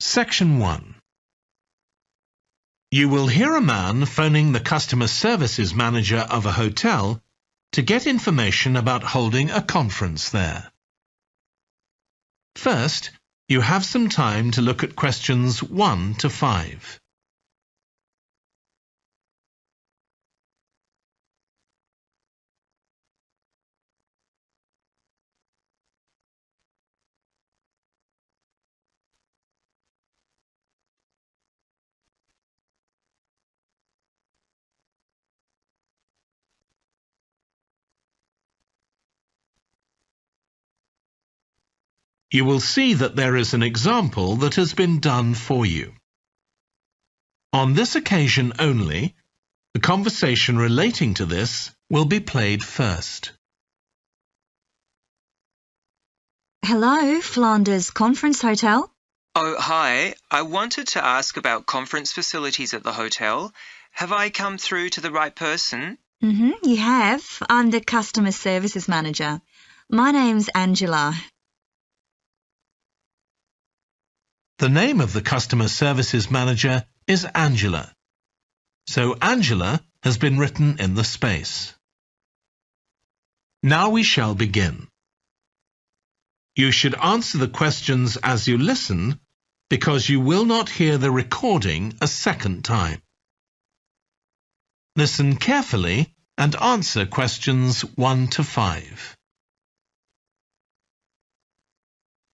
Section 1. You will hear a man phoning the customer services manager of a hotel to get information about holding a conference there. First, you have some time to look at questions 1 to 5. You will see that there is an example that has been done for you. On this occasion only, the conversation relating to this will be played first. Hello, Flanders Conference Hotel. Oh, hi. I wanted to ask about conference facilities at the hotel. Have I come through to the right person? You have. I'm the customer services manager. My name's Angela. The name of the customer services manager is Angela. So Angela has been written in the space. Now we shall begin. You should answer the questions as you listen because you will not hear the recording a second time. Listen carefully and answer questions 1 to 5.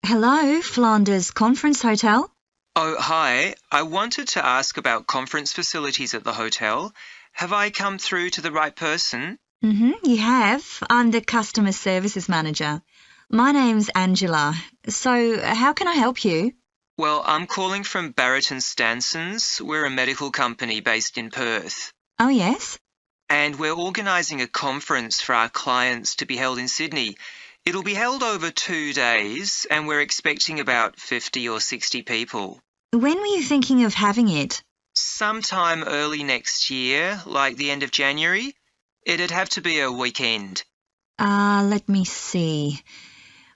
Hello, Flanders Conference Hotel. Oh, hi. I wanted to ask about conference facilities at the hotel. Have I come through to the right person? You have. I'm the customer services manager. My name's Angela. So, how can I help you? Well, I'm calling from Barrett and Stanson's. We're a medical company based in Perth. Oh, yes? And we're organising a conference for our clients to be held in Sydney. It'll be held over 2 days, and we're expecting about 50 or 60 people. When were you thinking of having it? Sometime early next year, like the end of January. It'd have to be a weekend. Let me see.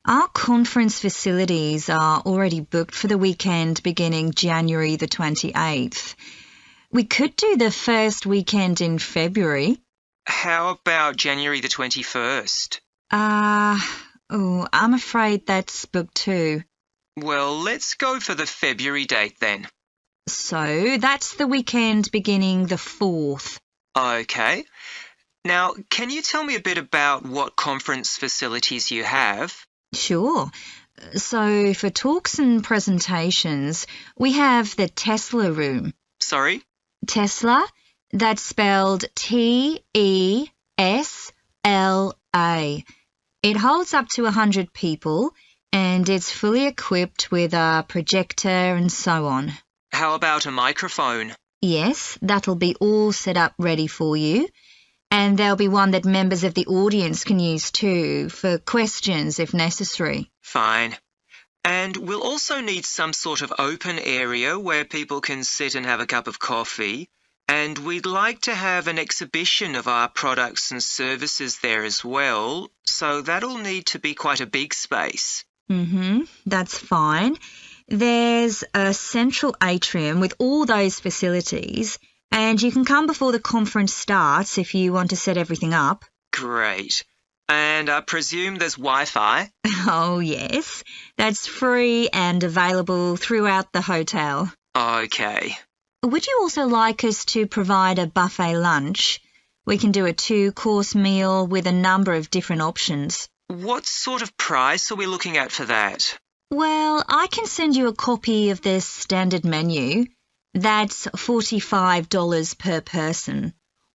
Our conference facilities are already booked for the weekend beginning January the 28th. We could do the first weekend in February. How about January the 21st? I'm afraid that's booked too. Well, let's go for the February date then. So that's the weekend beginning the 4th. Okay. Now, can you tell me a bit about what conference facilities you have? Sure. So for talks and presentations, we have the Tesla room. Sorry? Tesla, that's spelled Tesla. It holds up to 100 people and it's fully equipped with a projector and so on. How about a microphone? Yes, that'll be all set up ready for you. And there'll be one that members of the audience can use too, for questions if necessary. Fine. And we'll also need some sort of open area where people can sit and have a cup of coffee. And we'd like to have an exhibition of our products and services there as well, so that'll need to be quite a big space. That's fine. There's a central atrium with all those facilities, and you can come before the conference starts if you want to set everything up. Great. And I presume there's Wi-Fi? Oh, yes. That's free and available throughout the hotel. Okay. Would you also like us to provide a buffet lunch? We can do a 2-course meal with a number of different options. What sort of price are we looking at for that? Well, I can send you a copy of the standard menu. That's $45 per person.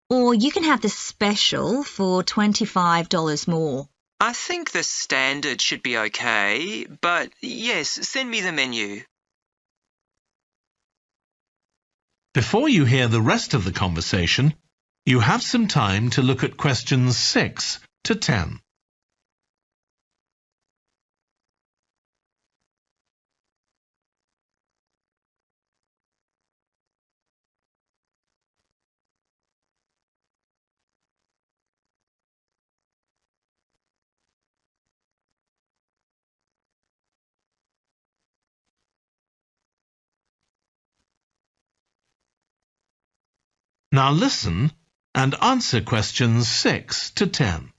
Or you can have the special for $25 more. I think the standard should be okay, but yes, send me the menu. Before you hear the rest of the conversation, you have some time to look at questions 6 to 10. Now listen and answer questions 6 to 10.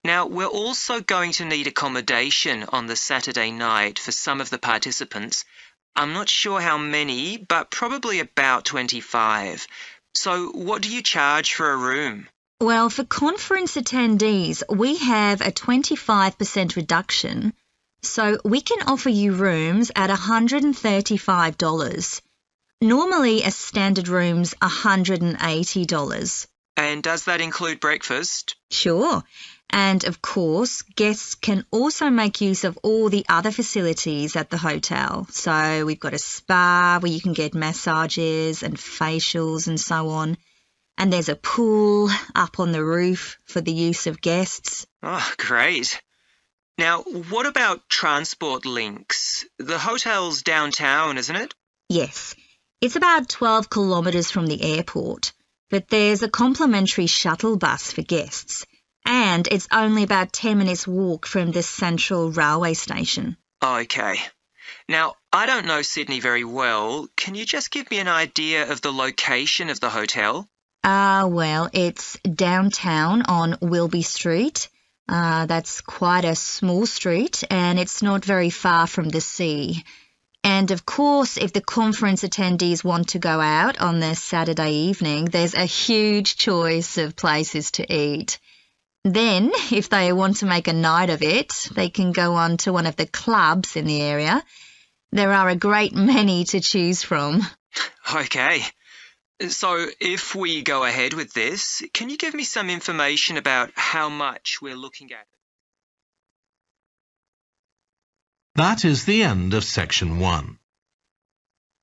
Now, we're also going to need accommodation on the Saturday night for some of the participants. I'm not sure how many, but probably about 25. So what do you charge for a room? Well, for conference attendees, we have a 25% reduction, so we can offer you rooms at $135. Normally, a standard room's $180. And does that include breakfast? Sure. And of course, guests can also make use of all the other facilities at the hotel. So we've got a spa where you can get massages and facials and so on. And there's a pool up on the roof for the use of guests. Oh, great. Now, what about transport links? The hotel's downtown, isn't it? Yes. It's about 12 kilometres from the airport, but there's a complimentary shuttle bus for guests. And it's only about 10 minutes walk from the central railway station. Okay. Now, I don't know Sydney very well. Can you just give me an idea of the location of the hotel? Well, it's downtown on Wilby Street. That's quite a small street, and it's not very far from the sea. And of course, if the conference attendees want to go out on their Saturday evening, there's a huge choice of places to eat. Then, if they want to make a night of it, they can go on to one of the clubs in the area. There are a great many to choose from. Okay. So, if we go ahead with this, can you give me some information about how much we're looking at? That is the end of section 1.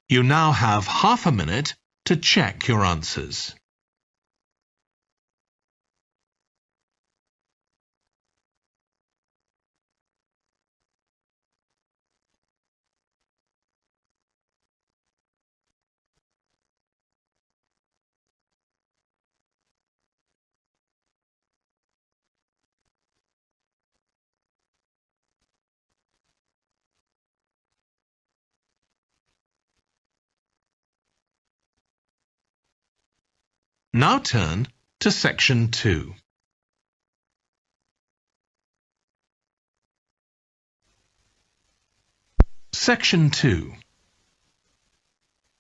You now have half a minute to check your answers. Now turn to section 2. Section 2.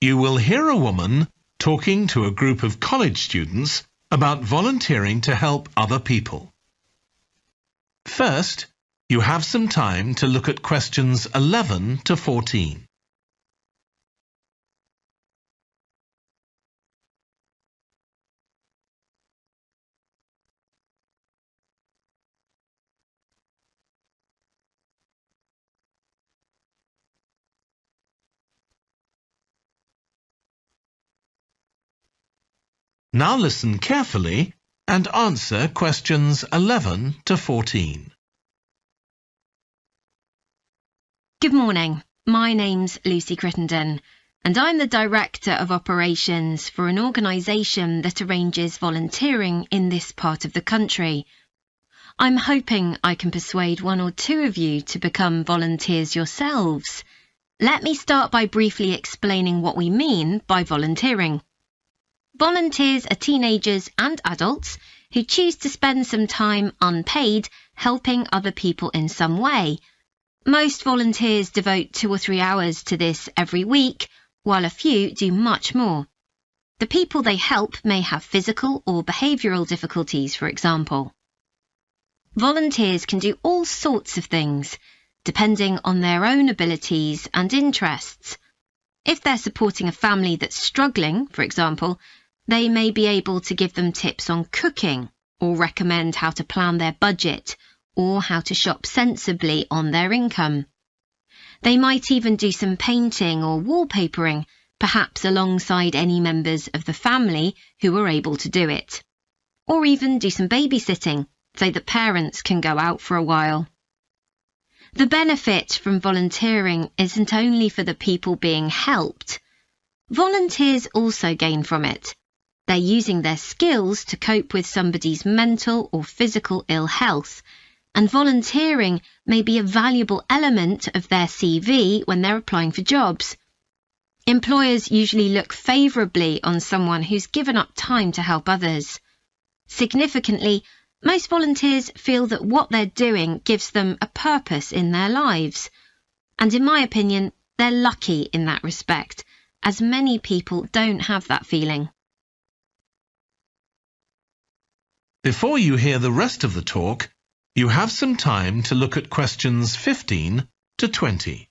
You will hear a woman talking to a group of college students about volunteering to help other people. First, you have some time to look at questions 11 to 14. Now listen carefully and answer questions 11 to 14. Good morning. My name's Lucy Crittenden, and I'm the Director of Operations for an organisation that arranges volunteering in this part of the country. I'm hoping I can persuade one or two of you to become volunteers yourselves. Let me start by briefly explaining what we mean by volunteering. Volunteers are teenagers and adults who choose to spend some time unpaid helping other people in some way. Most volunteers devote 2 or 3 hours to this every week, while a few do much more. The people they help may have physical or behavioural difficulties, for example. Volunteers can do all sorts of things, depending on their own abilities and interests. If they're supporting a family that's struggling, for example, they may be able to give them tips on cooking, or recommend how to plan their budget, or how to shop sensibly on their income. They might even do some painting or wallpapering, perhaps alongside any members of the family who are able to do it. Or even do some babysitting, so that parents can go out for a while. The benefit from volunteering isn't only for the people being helped. Volunteers also gain from it. They're using their skills to cope with somebody's mental or physical ill health, and volunteering may be a valuable element of their CV when they're applying for jobs. Employers usually look favourably on someone who's given up time to help others. Significantly, most volunteers feel that what they're doing gives them a purpose in their lives. And in my opinion, they're lucky in that respect, as many people don't have that feeling. Before you hear the rest of the talk, you have some time to look at questions 15 to 20.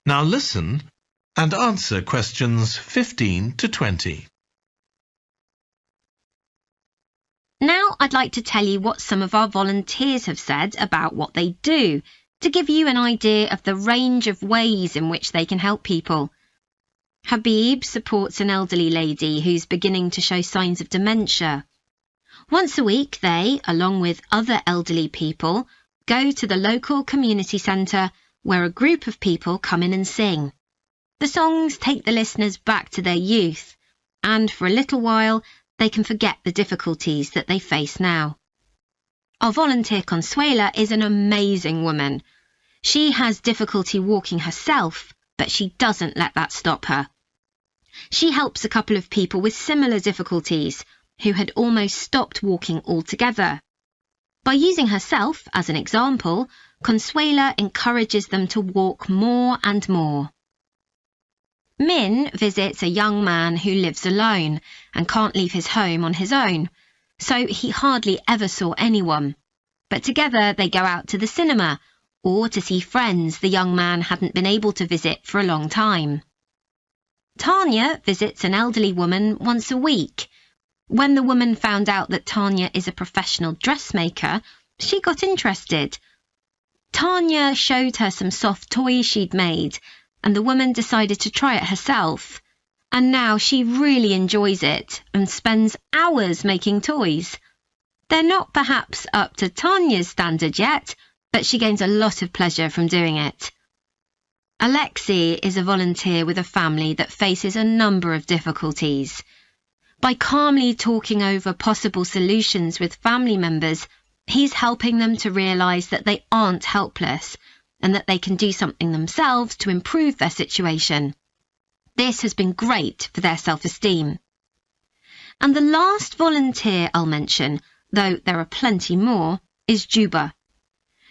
Now listen and answer questions 15 to 20. Now I'd like to tell you what some of our volunteers have said about what they do, to give you an idea of the range of ways in which they can help people. Habib supports an elderly lady who's beginning to show signs of dementia. Once a week they, along with other elderly people, go to the local community centre where a group of people come in and sing. The songs take the listeners back to their youth, and for a little while they can forget the difficulties that they face now. Our volunteer Consuela is an amazing woman. She has difficulty walking herself, but she doesn't let that stop her. She helps a couple of people with similar difficulties who had almost stopped walking altogether. By using herself as an example, Consuela encourages them to walk more and more. Min visits a young man who lives alone and can't leave his home on his own, so he hardly ever saw anyone. But together they go out to the cinema or to see friends the young man hadn't been able to visit for a long time. Tanya visits an elderly woman once a week. When the woman found out that Tanya is a professional dressmaker, she got interested. Tanya showed her some soft toys she'd made, and the woman decided to try it herself. And now she really enjoys it and spends hours making toys. They're not perhaps up to Tanya's standard yet, but she gains a lot of pleasure from doing it. Alexi is a volunteer with a family that faces a number of difficulties. By calmly talking over possible solutions with family members, he's helping them to realise that they aren't helpless and that they can do something themselves to improve their situation. This has been great for their self-esteem. And the last volunteer I'll mention, though there are plenty more, is Juba.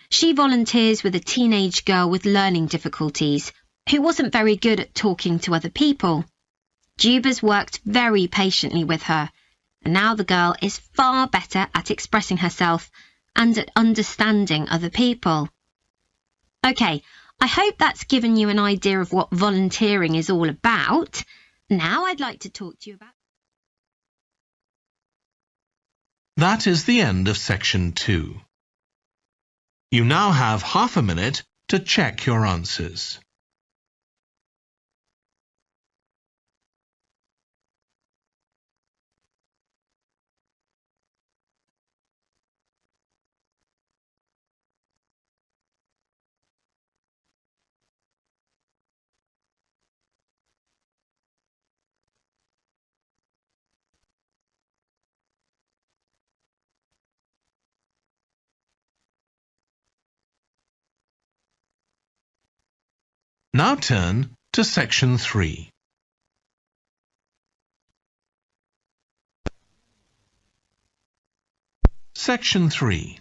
She volunteers with a teenage girl with learning difficulties who wasn't very good at talking to other people. Juba's worked very patiently with her, and now the girl is far better at expressing herself and at understanding other people. OK, I hope that's given you an idea of what volunteering is all about. Now I'd like to talk to you about... That is the end of section 2. You now have half a minute to check your answers. Now turn to section 3. Section 3.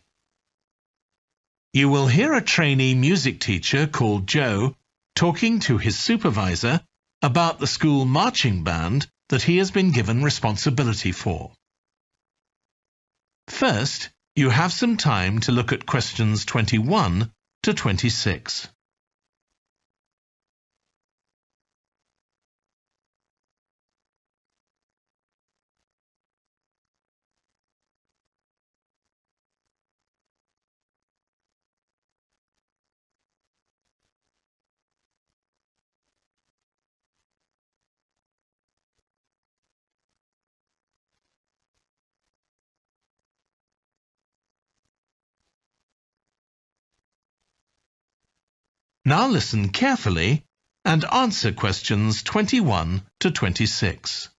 You will hear a trainee music teacher called Joe talking to his supervisor about the school marching band that he has been given responsibility for. First, you have some time to look at questions 21 to 26. Now listen carefully and answer questions 21 to 26.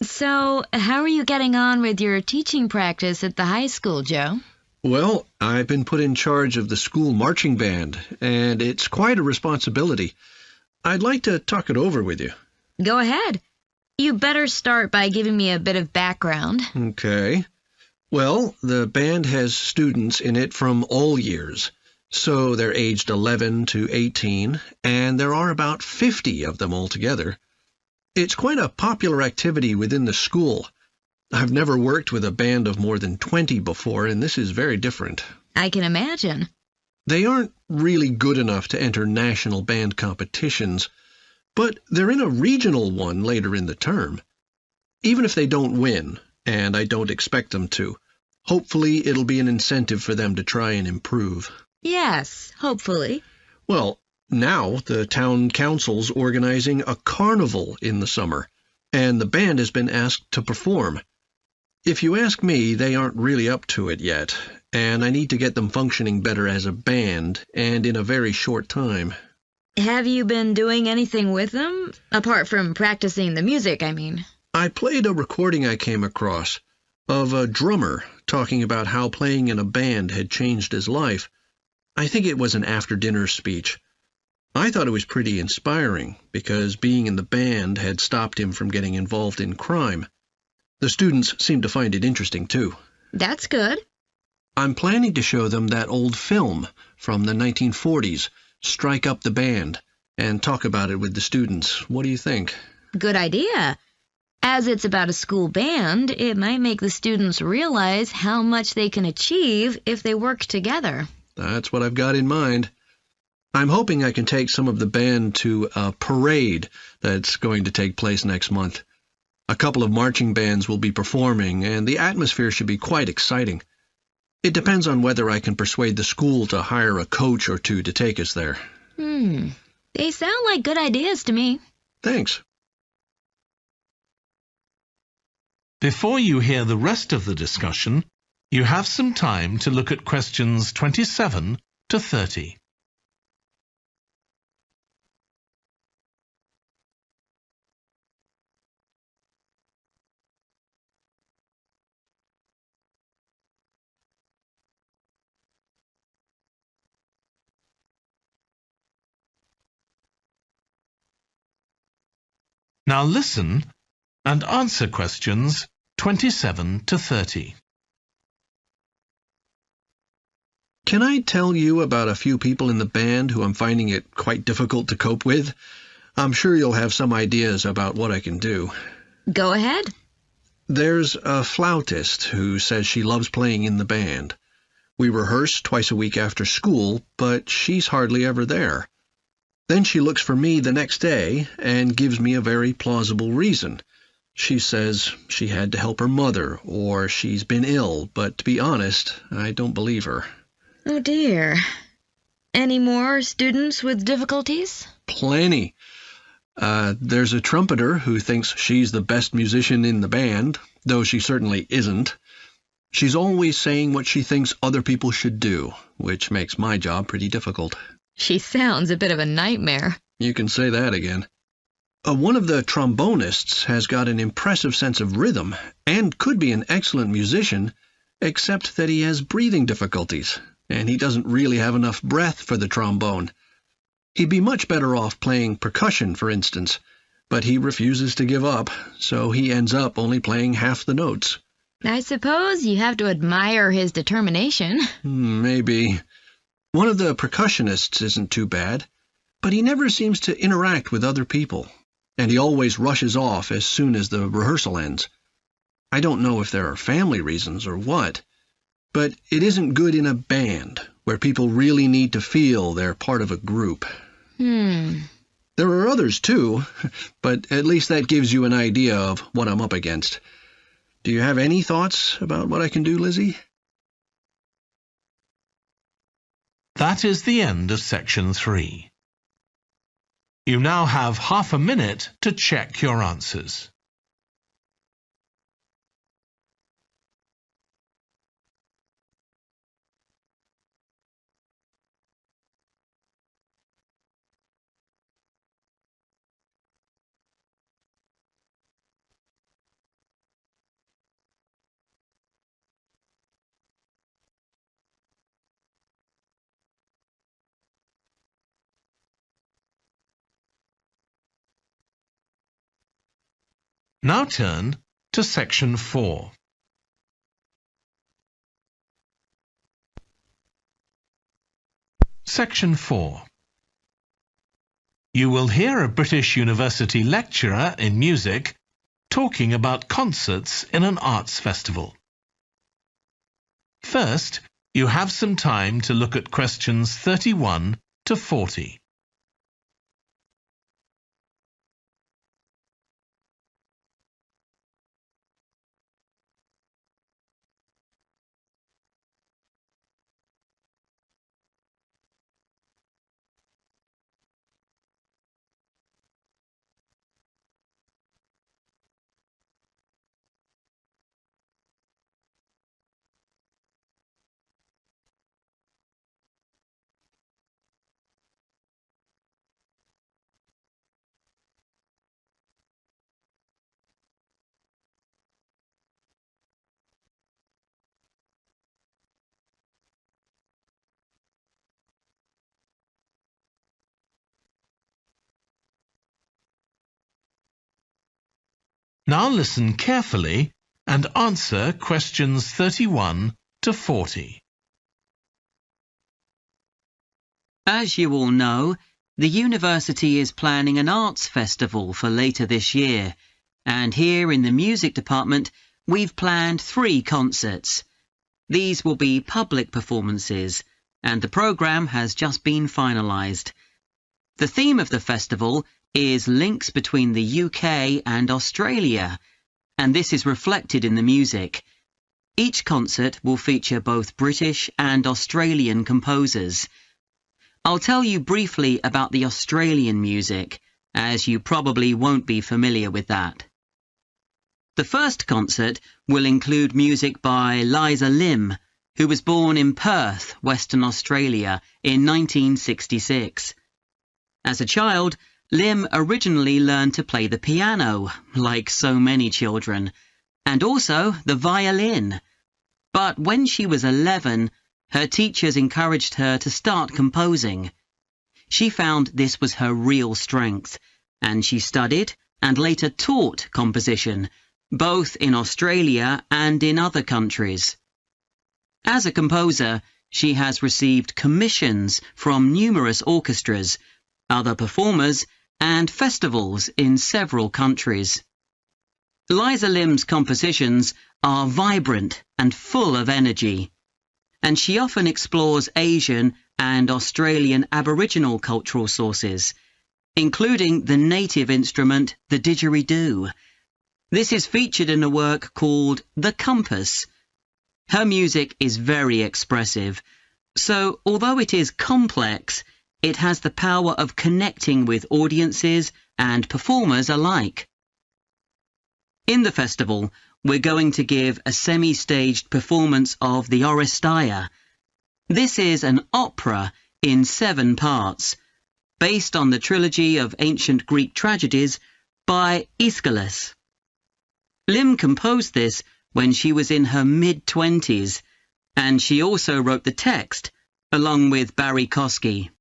So, how are you getting on with your teaching practice at the high school, Joe? Well, I've been put in charge of the school marching band, and it's quite a responsibility. I'd like to talk it over with you. Go ahead. You better start by giving me a bit of background. Okay. Well, the band has students in it from all years. So they're aged 11 to 18, and there are about 50 of them altogether. It's quite a popular activity within the school. I've never worked with a band of more than 20 before, and this is very different. I can imagine. They aren't really good enough to enter national band competitions, but they're in a regional one later in the term. Even if they don't win, and I don't expect them to, hopefully it'll be an incentive for them to try and improve. Yes, hopefully. Well, now the town council's organizing a carnival in the summer, and the band has been asked to perform. If you ask me, they aren't really up to it yet, and I need to get them functioning better as a band, and in a very short time. Have you been doing anything with them? Apart from practicing the music, I mean. I played a recording I came across of a drummer talking about how playing in a band had changed his life. I think it was an after-dinner speech. I thought it was pretty inspiring, because being in the band had stopped him from getting involved in crime. The students seemed to find it interesting, too. That's good. I'm planning to show them that old film from the 1940s, Strike Up the Band, and talk about it with the students. What do you think? Good idea. As it's about a school band, it might make the students realize how much they can achieve if they work together. That's what I've got in mind. I'm hoping I can take some of the band to a parade that's going to take place next month. A couple of marching bands will be performing, and the atmosphere should be quite exciting. It depends on whether I can persuade the school to hire a coach or two to take us there. They sound like good ideas to me. Thanks. Before you hear the rest of the discussion, you have some time to look at questions 27 to 30. Now listen and answer questions 27 to 30. Can I tell you about a few people in the band who I'm finding it quite difficult to cope with? I'm sure you'll have some ideas about what I can do. Go ahead. There's a flautist who says she loves playing in the band. We rehearse twice a week after school, but she's hardly ever there. Then she looks for me the next day and gives me a very plausible reason. She says she had to help her mother, or she's been ill, but to be honest, I don't believe her. Oh dear. Any more students with difficulties? Plenty. There's a trumpeter who thinks she's the best musician in the band, though she certainly isn't. She's always saying what she thinks other people should do, which makes my job pretty difficult. She sounds a bit of a nightmare. You can say that again. One of the trombonists has got an impressive sense of rhythm and could be an excellent musician, except that he has breathing difficulties, and he doesn't really have enough breath for the trombone. He'd be much better off playing percussion, for instance, but he refuses to give up, so he ends up only playing half the notes. I suppose you have to admire his determination. Maybe. One of the percussionists isn't too bad, but he never seems to interact with other people, and he always rushes off as soon as the rehearsal ends. I don't know if there are family reasons or what, but it isn't good in a band, where people really need to feel they're part of a group. There are others too, but at least that gives you an idea of what I'm up against. Do you have any thoughts about what I can do, Lizzie? That is the end of section 3. You now have half a minute to check your answers. Now turn to Section 4. Section 4. You will hear a British university lecturer in music talking about concerts in an arts festival. First, you have some time to look at questions 31 to 40. Now listen carefully and answer questions 31 to 40. As you all know, the university is planning an arts festival for later this year, and here in the music department we've planned 3 concerts. These will be public performances, and the programme has just been finalised. The theme of the festival is links between the UK and Australia, and this is reflected in the music. Each concert will feature both British and Australian composers. I'll tell you briefly about the Australian music, as you probably won't be familiar with that. The first concert will include music by Liza Lim, who was born in Perth, Western Australia, in 1966. As a child, Lim originally learned to play the piano, like so many children, and also the violin. But when she was 11, her teachers encouraged her to start composing. She found this was her real strength, and she studied and later taught composition, both in Australia and in other countries. As a composer, she has received commissions from numerous orchestras, other performers, and festivals in several countries. Liza Lim's compositions are vibrant and full of energy, and she often explores Asian and Australian Aboriginal cultural sources, including the native instrument, the didgeridoo. This is featured in a work called The Compass. Her music is very expressive, so although it is complex, it has the power of connecting with audiences and performers alike. In the festival, we're going to give a semi-staged performance of the Oresteia. This is an opera in 7 parts, based on the trilogy of ancient Greek tragedies by Aeschylus. Lim composed this when she was in her mid-20s, and she also wrote the text, along with Barry Kosky.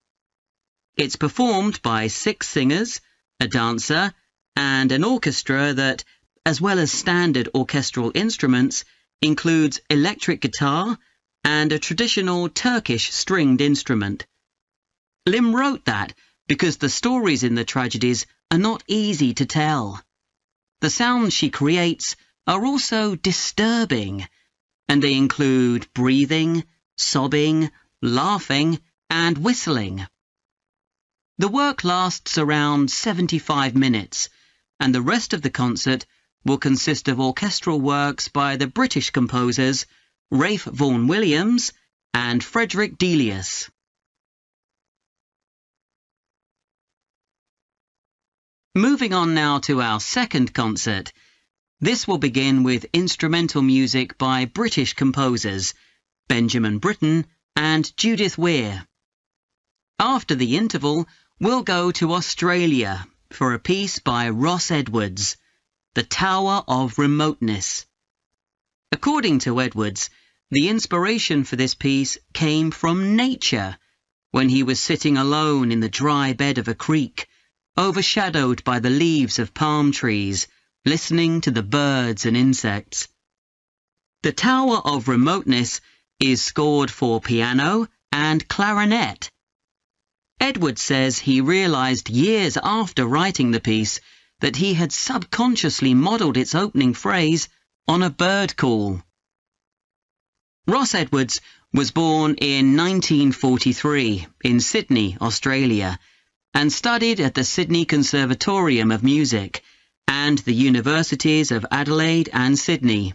It's performed by 6 singers, a dancer, and an orchestra that, as well as standard orchestral instruments, includes electric guitar and a traditional Turkish stringed instrument. Lim wrote that because the stories in the tragedies are not easy to tell. The sounds she creates are also disturbing, and they include breathing, sobbing, laughing, and whistling. The work lasts around 75 minutes, and the rest of the concert will consist of orchestral works by the British composers Ralph Vaughan Williams and Frederick Delius. Moving on now to our second concert. This will begin with instrumental music by British composers Benjamin Britten and Judith Weir. After the interval, we'll go to Australia for a piece by Ross Edwards, The Tower of Remoteness. According to Edwards, the inspiration for this piece came from nature, when he was sitting alone in the dry bed of a creek, overshadowed by the leaves of palm trees, listening to the birds and insects. The Tower of Remoteness is scored for piano and clarinet. Edward says he realized years after writing the piece that he had subconsciously modelled its opening phrase on a bird call. Ross Edwards was born in 1943 in Sydney, Australia, and studied at the Sydney Conservatorium of Music and the Universities of Adelaide and Sydney.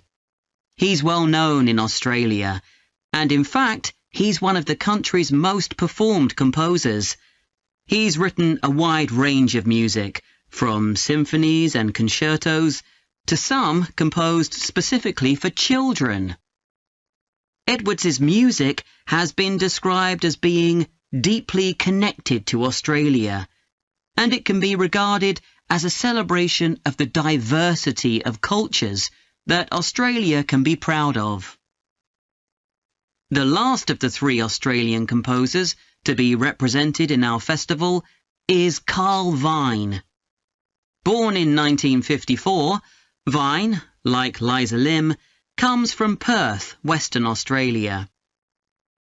He's well known in Australia, and in fact, he's one of the country's most performed composers. He's written a wide range of music, from symphonies and concertos to some composed specifically for children. Edwards's music has been described as being deeply connected to Australia, and it can be regarded as a celebration of the diversity of cultures that Australia can be proud of. The last of the three Australian composers to be represented in our festival is Carl Vine. Born in 1954, Vine, like Liza Lim, comes from Perth, Western Australia.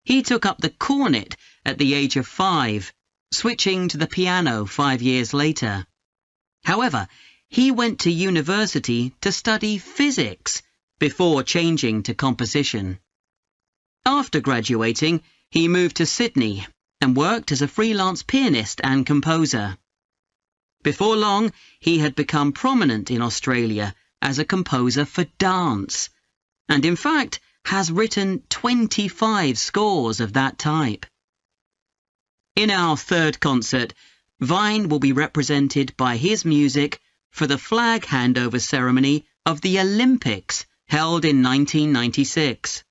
He took up the cornet at the age of 5, switching to the piano 5 years later. However, he went to university to study physics before changing to composition. After graduating, he moved to Sydney and worked as a freelance pianist and composer. Before long, he had become prominent in Australia as a composer for dance, and in fact has written 25 scores of that type. In our third concert, Vine will be represented by his music for the flag handover ceremony of the Olympics held in 1996.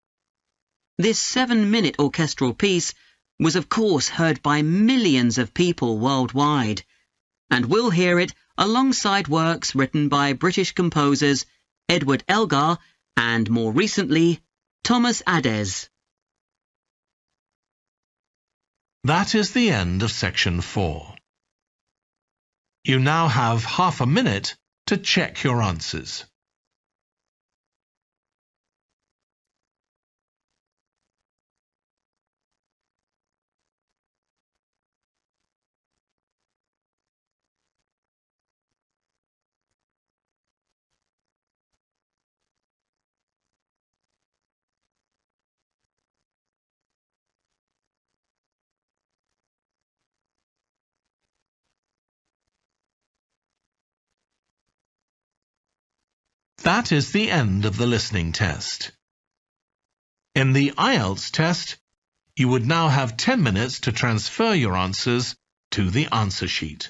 This 7-minute orchestral piece was of course heard by millions of people worldwide, and we'll hear it alongside works written by British composers Edward Elgar and, more recently, Thomas Adès. That is the end of section 4. You now have half a minute to check your answers. That is the end of the listening test. In the IELTS test, you would now have 10 minutes to transfer your answers to the answer sheet.